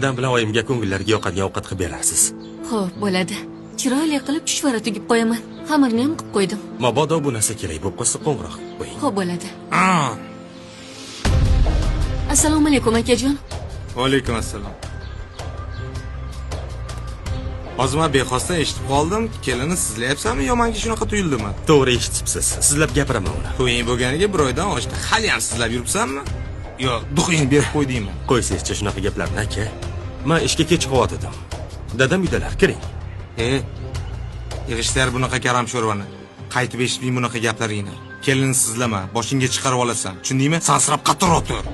Dadam bilan oyimga ko'ngillariga yoqadigan ovqat qilib berarsiz. Xo'p, bo'ladi. Chiroyli qilib chuchvara tugib qo'yaman. Xamirni ham qilib qo'ydim. Mabodo bu narsa kerak bo'lib qolsa qo'ng'iroq qo'ying. Xo'p, bo'ladi. Assalomu alaykum akajon. Va alaykum assalom. Hozir bexosdan eshitib qoldim. Kelini sizlayapsanmi yo menga shunaqa tuyuldimi? To'g'ri eshitibsiz. Sizlab gapiraman uni. To'ying bo'lganiga bir oydan oshdi. Hali ham sizlab yuribsanmi? Yo, duxing berib qo'ydingmi? Qo'ysangizchi shunaqa gaplarni aka. Men ishga kech qoldim. Dadam uydalar, kiring. Yig'ishlar bunaqa karam sho'rvani. Qaytib eshitmang bunaqa gaplaringni. Kelini sizlama, boshingga chiqarib olasan. Tushundingmi? Sansirab qattiqroq tur.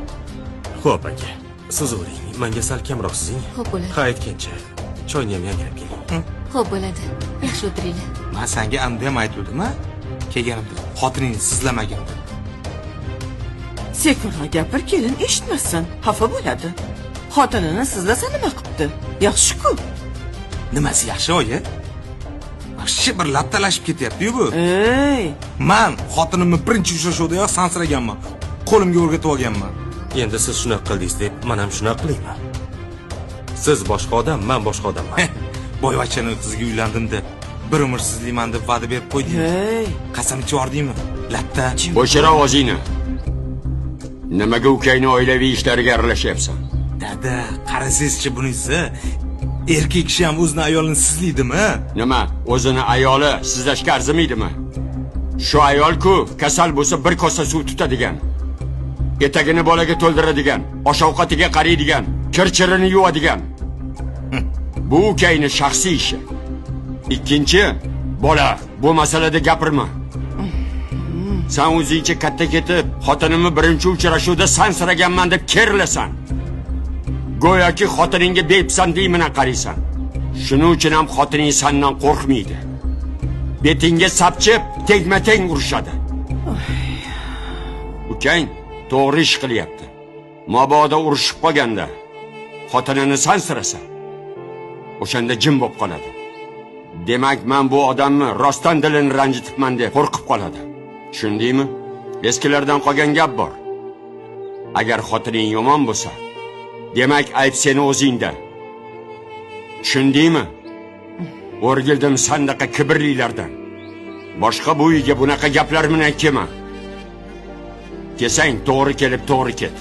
Xo'p aka. Siz o'ring. Menga sal kamroq sizing. Xo'p, bo'ladi. Qaytgancha choyni ham yangilab keling. Xo'p, bo'ladi. Yaxshi o'tiringlar. Men senga amdi ham aytdim-a? Kelganimda xotiningni sizlamagan. Sekinroq gapir, kelin eshitmasin. Xafa bo'ladi. Xotinini sizlasa nima qilibdi? Yaxshi-ku. Nimasi yaxshi oyi? Yaxshi bir lattalashib ketyapti-yu bu. Men xotinimni birinchi uchrashuvdayoq sansiraganman. Qo'limga o'rgatib olganman. Endi siz shunaqa qildingiz deb, men ham shunaqa qilayman. Siz boshqa odam, men boshqa odamman. Boyvachchaning qiziga uylandim deb, bir umr sizlayman deb va'da berib qo'ydingiz. Qasam ichordingmi? Latta. Bo'shir ovozingni. Nimaga ukangni oilaviy ishlariga aralashyapsan? Dada, qarasangizchi bunisi. Erkak kishi ham o'zini ayolini sizlaydimi? Nima? O'zini ayoli sizlashga arzimaydimi? Shu ayol-ku kasal bo'lsa bir kosa suv tutadigan. Etagini bolaga to'ldiradigan, osh-ovqatiga qaraydigan, kir-chirini yuvadigan. Bu ukangni shaxsiy ishi. Ikkinchi, bola, bu masalada gapirma. Sen o'zingcha katta ketib, xotinimni birinchi uchrashuvda sansiraganman deb kerilasan. Go'yoki xotiningga bepsan deyman qaraysan. Shuning uchun ham xotining sendan qo'rqmaydi. Betingga sapchib, tegma-teng urishadi. Ukang to'g'ri ish qilyapti. Mabodo urushib qolganda xotinini sansirasa, o'shanda jim bo'lib qoladi. Demak, men bu odamni rostdan dilini ranjitibman deb qo'rqib qoladi. Tushundingmi? Eskilardan qolgan gap bor. Agar xotining yomon bo'lsa, demak ayb seni o'zingda. Tushundingmi? O'rgildim sandaqa kibrlilardan. Boshqa bu uyga bunaqa gaplar bilan kelma. Kesang to'g'ri kelib to'g'ri ket.